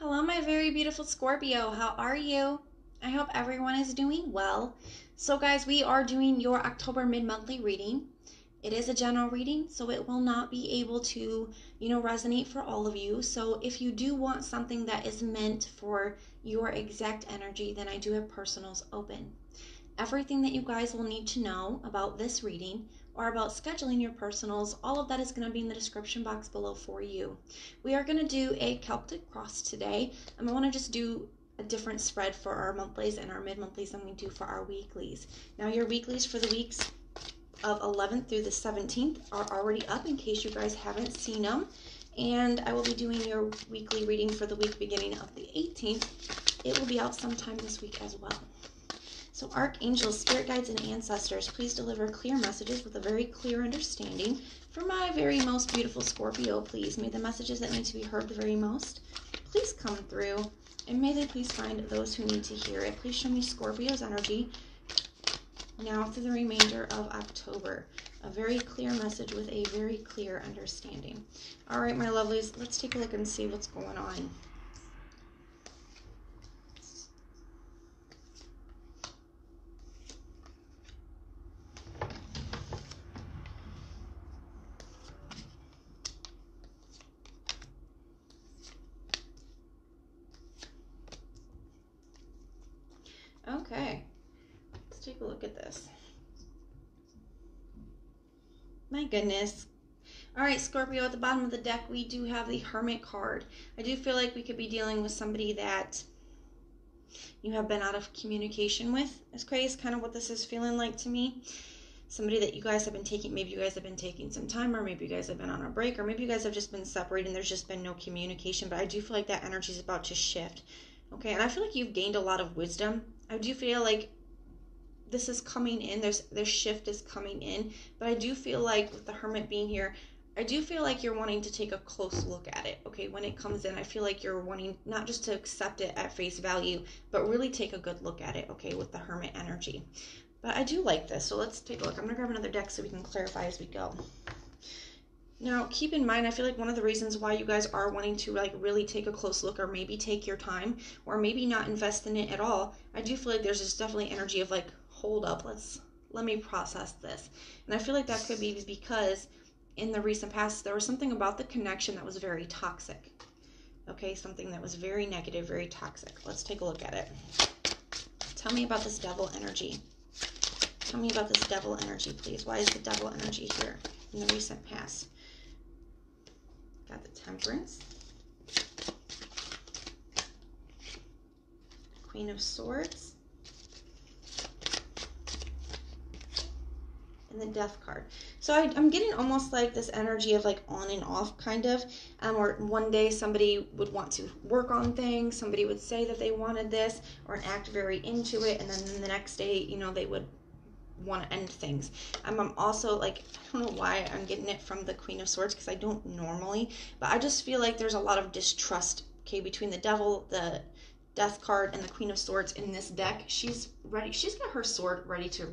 Hello, my very beautiful Scorpio. How are you? I hope everyone is doing well. So guys, we are doing your October mid-monthly reading. It is a general reading, so it will not be able to, resonate for all of you. So if you do want something that is meant for your exact energy, then I do have personals open. Everything that you guys will need to know about this reading or about scheduling your personals, all of that is going to be in the description box below for you. We are going to do a Celtic Cross today. I want to just do a different spread for our monthlies and our mid-monthlies than we do for our weeklies. Now your weeklies for the weeks of 11th through the 17th are already up in case you guys haven't seen them. And I will be doing your weekly reading for the week beginning of the 18th. It will be out sometime this week as well. So archangels, spirit guides, and ancestors, please deliver clear messages with a very clear understanding. For my very most beautiful Scorpio, please, may the messages that need to be heard the very most, please come through. And may they please find those who need to hear it. Please show me Scorpio's energy now through the remainder of October. A very clear message with a very clear understanding. All right, my lovelies, let's take a look and see what's going on. Okay, let's take a look at this. My goodness. All right, Scorpio, at the bottom of the deck, we do have the Hermit card. I do feel like we could be dealing with somebody that you have been out of communication with. It's crazy, kind of what this is feeling like to me. Somebody that you guys have been taking, maybe you guys have been taking some time, or maybe you guys have been on a break, or maybe you guys have just been separated and there's just been no communication, but I do feel like that energy is about to shift. Okay, and I feel like you've gained a lot of wisdom. I do feel like this is coming in, this shift is coming in, but I do feel like with the Hermit being here, I do feel like you're wanting to take a close look at it, okay? When it comes in, I feel like you're wanting not just to accept it at face value, but really take a good look at it, okay, with the Hermit energy. But I do like this, so let's take a look. I'm going to grab another deck so we can clarify as we go. Now, keep in mind, I feel like one of the reasons why you guys are wanting to really take a close look, or maybe take your time, or maybe not invest in it at all, I do feel like there's just definitely energy of hold up, let me process this. And I feel like that could be because in the recent past, there was something about the connection that was very toxic. Okay, something that was very negative, very toxic. Let's take a look at it. Tell me about this devil energy. Tell me about this devil energy, please. Why is the devil energy here in the recent past? Got the Temperance. Queen of Swords. And the Death card. So I'm getting almost like this energy of on and off kind of, or one day somebody would want to work on things, somebody would say that they wanted this or act very into it, and then the next day, they would want to end things. I'm also I don't know why I'm getting it from the Queen of Swords, because I don't normally, but I just feel like there's a lot of distrust, okay, between the Devil, the Death card, and the Queen of Swords in this deck. She's ready. She's got her sword ready to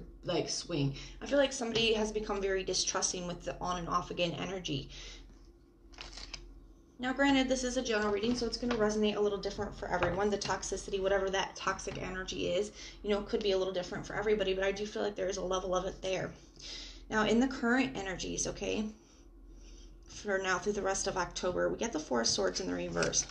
swing. I feel like somebody has become very distrusting with the on and off again energy. Now, granted, this is a general reading, so it's going to resonate a little different for everyone. The toxicity, whatever that toxic energy is, could be a little different for everybody, but I do feel like there is a level of it there. Now, in the current energies, okay, for now through the rest of October, we get the Four of Swords in the reverse.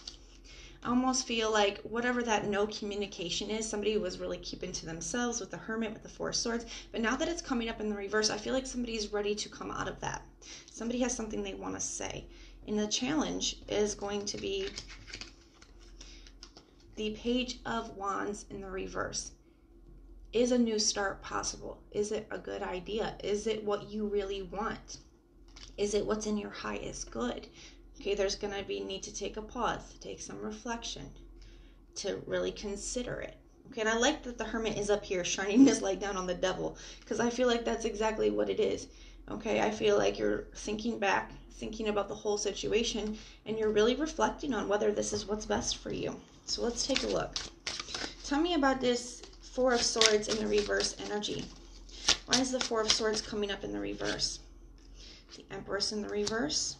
I almost feel like whatever that no communication is, somebody was really keeping to themselves with the Hermit, with the Four of Swords. But now that it's coming up in the reverse, I feel like somebody's ready to come out of that. Somebody has something they want to say. And the challenge is going to be the Page of Wands in the reverse. Is a new start possible? Is it a good idea? Is it what you really want? Is it what's in your highest good? Okay, there's going to be need to take a pause, to take some reflection, to really consider it. Okay, and I like that the Hermit is up here shining his light down on the Devil, because I feel like that's exactly what it is. Okay, I feel like you're thinking back, thinking about the whole situation, and you're really reflecting on whether this is what's best for you. So let's take a look. Tell me about this Four of Swords in the reverse energy. Why is the Four of Swords coming up in the reverse? The Empress in the reverse.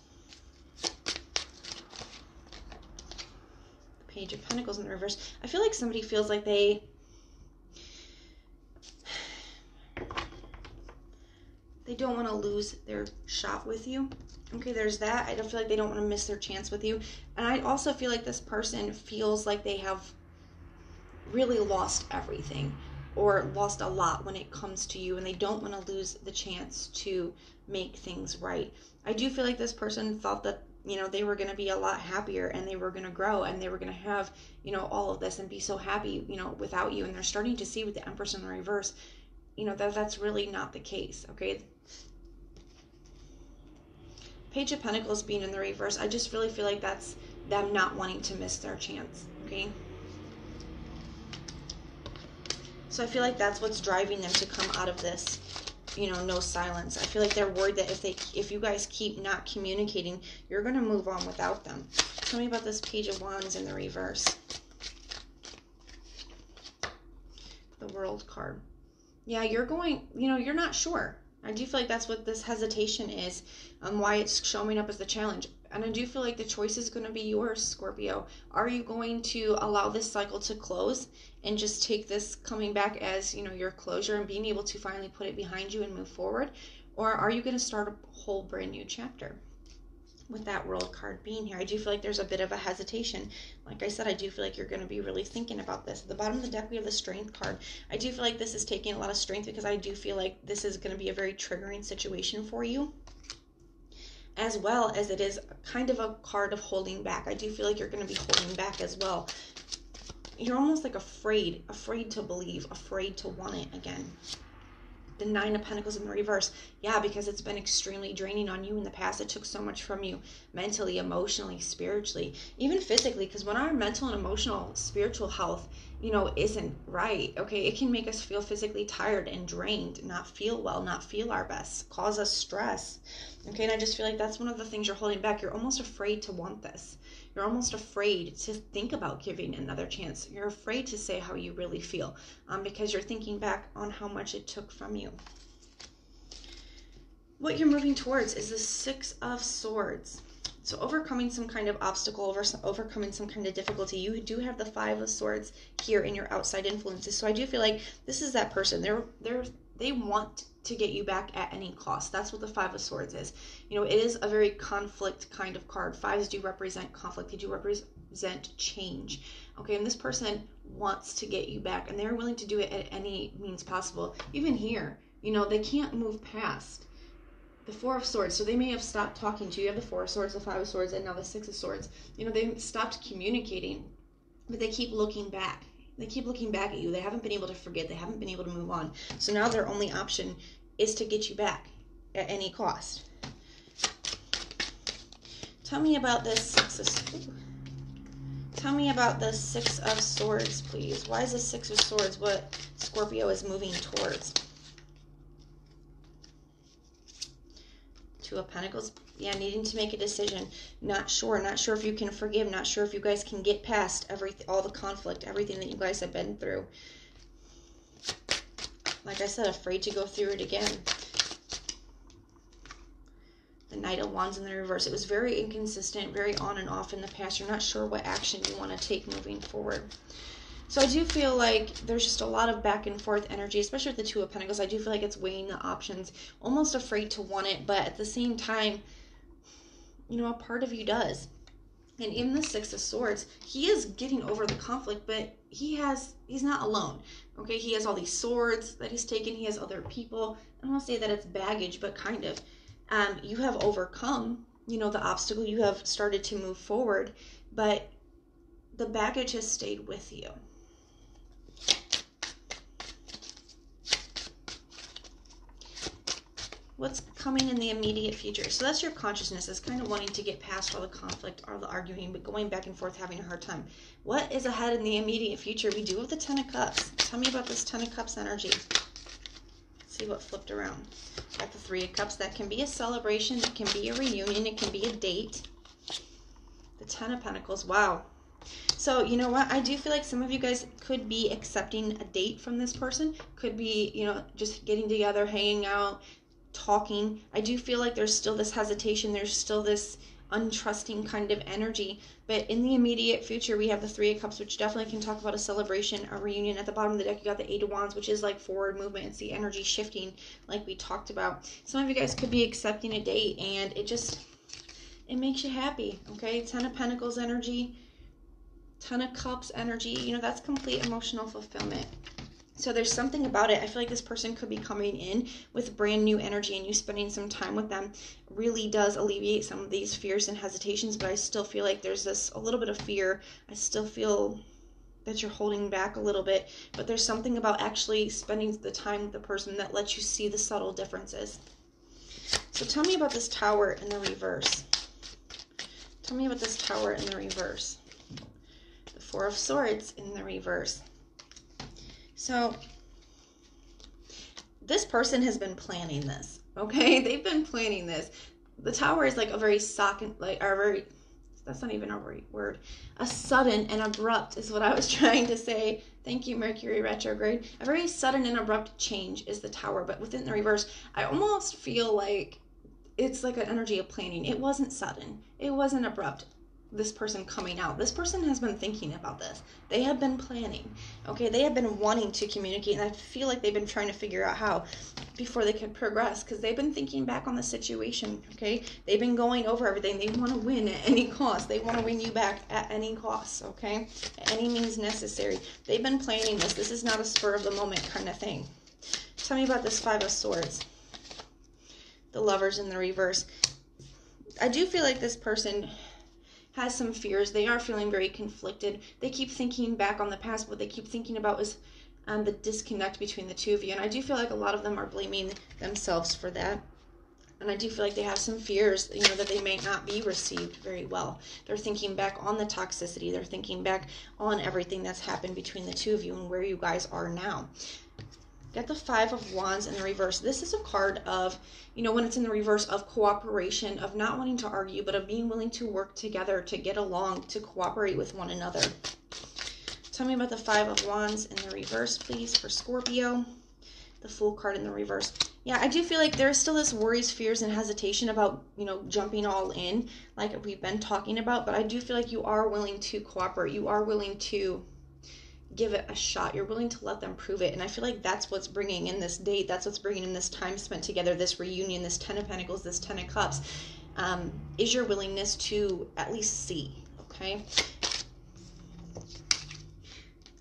Page of Pentacles in the reverse. I feel like somebody feels like they don't want to lose their shot with you. Okay, there's that. I don't feel like they don't want to miss their chance with you. And I also feel like this person feels like they have really lost everything or lost a lot when it comes to you, and they don't want to lose the chance to make things right. I do feel like this person thought that, you know, they were going to be a lot happier and they were going to grow and they were going to have, you know, all of this and be so happy, you know, without you. And they're starting to see with the Empress in the reverse, you know, that's really not the case. Okay. Page of Pentacles being in the reverse, I just really feel like that's them not wanting to miss their chance. Okay. So I feel like that's what's driving them to come out of this, you know, no silence. I feel like they're worried that if you guys keep not communicating, you're going to move on without them. Tell me about this Page of Wands in the reverse. The World card. Yeah, you're going, you know, you're not sure. I do feel like that's what this hesitation is, why it's showing up as the challenge. And I do feel like the choice is going to be yours, Scorpio. Are you going to allow this cycle to close and just take this coming back as, you know, your closure and being able to finally put it behind you and move forward? Or are you going to start a whole brand new chapter? With that World card being here, I do feel like there's a bit of a hesitation. Like I said, I do feel like you're going to be really thinking about this. At the bottom of the deck, we have the Strength card. I do feel like this is taking a lot of strength because I do feel like this is going to be a very triggering situation for you, as well as it is kind of a card of holding back. I do feel like you're going to be holding back as well. You're almost like afraid to believe, afraid to want it again. The Nine of Pentacles in the reverse. Yeah, because it's been extremely draining on you in the past. It took so much from you mentally, emotionally, spiritually, even physically, because when our mental and emotional, spiritual health, you know, isn't right, okay, it can make us feel physically tired and drained, not feel well, not feel our best, cause us stress. Okay, and I just feel like that's one of the things you're holding back. You're almost afraid to want this. You're almost afraid to think about giving another chance. You're afraid to say how you really feel, because you're thinking back on how much it took from you. What you're moving towards is the Six of Swords. So overcoming some kind of obstacle, overcoming some kind of difficulty. You do have the Five of Swords here in your outside influences. So I do feel like this is that person. They want to get you back at any cost. That's what the Five of Swords is. You know, it is a very conflict kind of card. Fives do represent conflict. They do represent change. Okay, and this person wants to get you back, and they're willing to do it at any means possible. Even here, you know, they can't move past the Four of Swords. So they may have stopped talking to you. You have the Four of Swords, the Five of Swords, and now the Six of Swords. You know, they stopped communicating, but they keep looking back. They keep looking back at you. They haven't been able to forget. They haven't been able to move on. So now their only option is to get you back at any cost. Tell me about this Tell me about the Six of Swords, please. Why is the Six of Swords what Scorpio is moving towards? Two of Pentacles. Yeah, needing to make a decision. Not sure if you can forgive. Not sure if you guys can get past all the conflict, everything that you guys have been through. Like I said, afraid to go through it again. The Knight of Wands in the reverse. It was very inconsistent, very on and off in the past. You're not sure what action you want to take moving forward. So I do feel like there's just a lot of back and forth energy, especially with the Two of Pentacles. I do feel like it's weighing the options, almost afraid to want it, but at the same time, you know, a part of you does. And in the Six of Swords, he is getting over the conflict, but he's not alone. Okay, he has all these swords that he's taken. He has other people. I don't want to say that it's baggage, but kind of. You have overcome, you know, the obstacle. You have started to move forward, but the baggage has stayed with you. What's coming in the immediate future? So that's your consciousness. It's kind of wanting to get past all the conflict, all the arguing, but going back and forth, having a hard time. What is ahead in the immediate future? We do have the Ten of Cups. Tell me about this Ten of Cups energy. Let's see what flipped around. Got the Three of Cups. That can be a celebration. It can be a reunion. It can be a date. The Ten of Pentacles. Wow. So, you know what? I do feel like some of you guys could be accepting a date from this person. Could be, you know, just getting together, hanging out, talking. I do feel like there's still this hesitation. There's still this untrusting kind of energy. But in the immediate future, we have the Three of Cups, which definitely can talk about a celebration, a reunion. At the bottom of the deck, you got the Eight of Wands, which is like forward movement. It's the energy shifting, like we talked about. Some of you guys could be accepting a date, and it makes you happy, okay? Ten of Pentacles energy, Ten of Cups energy, you know, that's complete emotional fulfillment. So there's something about it. I feel like this person could be coming in with brand new energy, and you spending some time with them really does alleviate some of these fears and hesitations, but I still feel like there's a little bit of fear. I still feel that you're holding back a little bit, but there's something about actually spending the time with the person that lets you see the subtle differences. So tell me about this Tower in the reverse. Tell me about this Tower in the reverse. The Four of Swords in the reverse. So this person has been planning this, okay? They've been planning this. The Tower is like a very that's not even a word. A sudden and abrupt is what I was trying to say. Thank you, Mercury retrograde. A very sudden and abrupt change is the Tower, but within the reverse, I almost feel like it's like an energy of planning. It wasn't sudden. It wasn't abrupt. This person coming out. This person has been thinking about this. They have been planning. Okay, they have been wanting to communicate, and I feel like they've been trying to figure out how before they could progress, because they've been thinking back on the situation. Okay, they've been going over everything. They want to win at any cost. They want to win you back at any cost. Okay, at any means necessary. They've been planning this. This is not a spur of the moment kind of thing. Tell me about this Five of Swords. The Lovers in the reverse. I do feel like this person has some fears. They are feeling very conflicted. They keep thinking back on the past. What they keep thinking about is the disconnect between the two of you. And I do feel like a lot of them are blaming themselves for that. And I do feel like they have some fears, you know, that they may not be received very well. They're thinking back on the toxicity. They're thinking back on everything that's happened between the two of you and where you guys are now. Got the Five of Wands in the reverse. This is a card of, you know, when it's in the reverse, of cooperation, of not wanting to argue, but of being willing to work together, to get along, to cooperate with one another. Tell me about the Five of Wands in the reverse, please, for Scorpio. The Fool card in the reverse. Yeah, I do feel like there's still this worries, fears, and hesitation about, you know, jumping all in, like we've been talking about, but I do feel like you are willing to cooperate. You are willing to give it a shot. You're willing to let them prove it. And I feel like that's what's bringing in this date. That's what's bringing in this time spent together, this reunion, this Ten of Pentacles, this Ten of Cups, is your willingness to at least see, okay?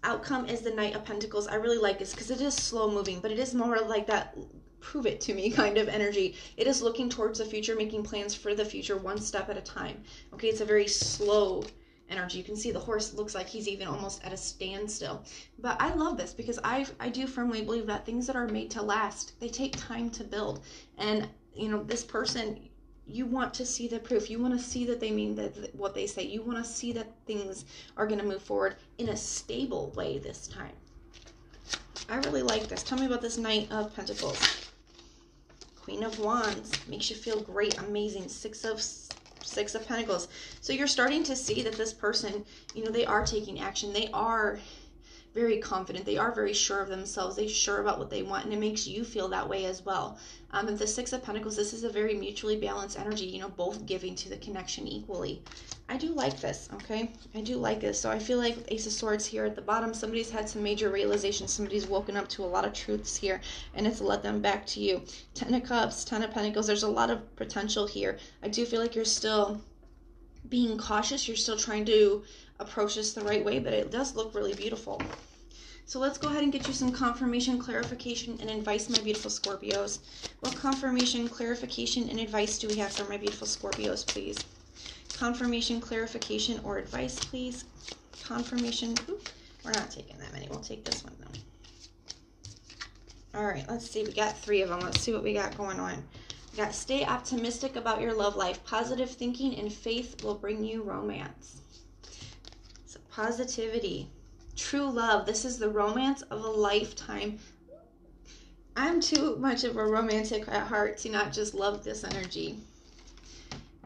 Outcome is the Knight of Pentacles. I really like this because it is slow moving, but it is more like that prove it to me kind of energy. It is looking towards the future, making plans for the future one step at a time. Okay, it's a very slow energy. You can see the horse looks like he's even almost at a standstill. But I love this because I do firmly believe that things that are made to last, they take time to build. And, you know, this person, you want to see the proof. You want to see that they mean that what they say. You want to see that things are going to move forward in a stable way this time. I really like this. Tell me about this Knight of Pentacles. Queen of Wands. Makes you feel great, amazing. Six of Pentacles. So you're starting to see that this person, you know, they are taking action. They are very confident. They are very sure of themselves. They're sure about what they want, and it makes you feel that way as well. And the Six of Pentacles, this is a very mutually balanced energy, you know, both giving to the connection equally. I do like this, okay? I do like this. So I feel like with Ace of Swords here at the bottom, somebody's had some major realizations. Somebody's woken up to a lot of truths here, and it's led them back to you. Ten of Cups, Ten of Pentacles, there's a lot of potential here. I do feel like you're still being cautious. You're still trying to approach this the right way, but it does look really beautiful. So let's go ahead and get you some confirmation, clarification, and advice, my beautiful Scorpios. What confirmation, clarification, and advice do we have for my beautiful Scorpios, please? Confirmation, clarification, or advice, please. Confirmation. Oops, we're not taking that many. We'll take this one, though. All right, let's see. We got 3 of them. Let's see what we got going on. We got stay optimistic about your love life. Positive thinking and faith will bring you romance. So positivity. True love. This is the romance of a lifetime. I'm too much of a romantic at heart to not just love this energy.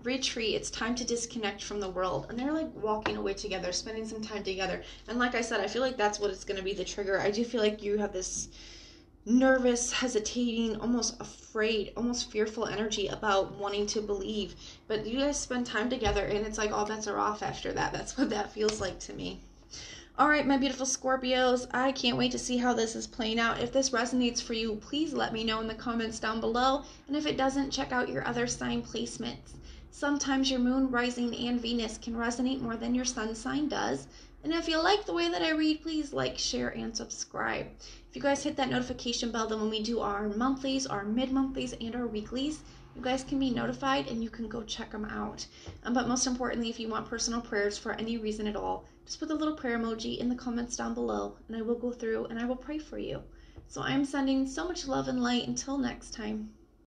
Retreat. It's time to disconnect from the world. And they're like walking away together, spending some time together. And like I said, I feel like that's what it's going to be, the trigger. I do feel like you have this nervous, hesitating, almost afraid, almost fearful energy about wanting to believe. But you guys spend time together and it's like all bets are off after that. That's what that feels like to me. All right, my beautiful Scorpios, I can't wait to see how this is playing out. If this resonates for you, please let me know in the comments down below. And if it doesn't, check out your other sign placements. Sometimes your moon, rising, and Venus can resonate more than your sun sign does. And if you like the way that I read, please like, share, and subscribe. If you guys hit that notification bell, then when we do our monthlies, our mid-monthlies, and our weeklies, you guys can be notified and you can go check them out. But most importantly, if you want personal prayers for any reason at all, just put the little prayer emoji in the comments down below and I will go through and I will pray for you. So I'm sending so much love and light. Until next time.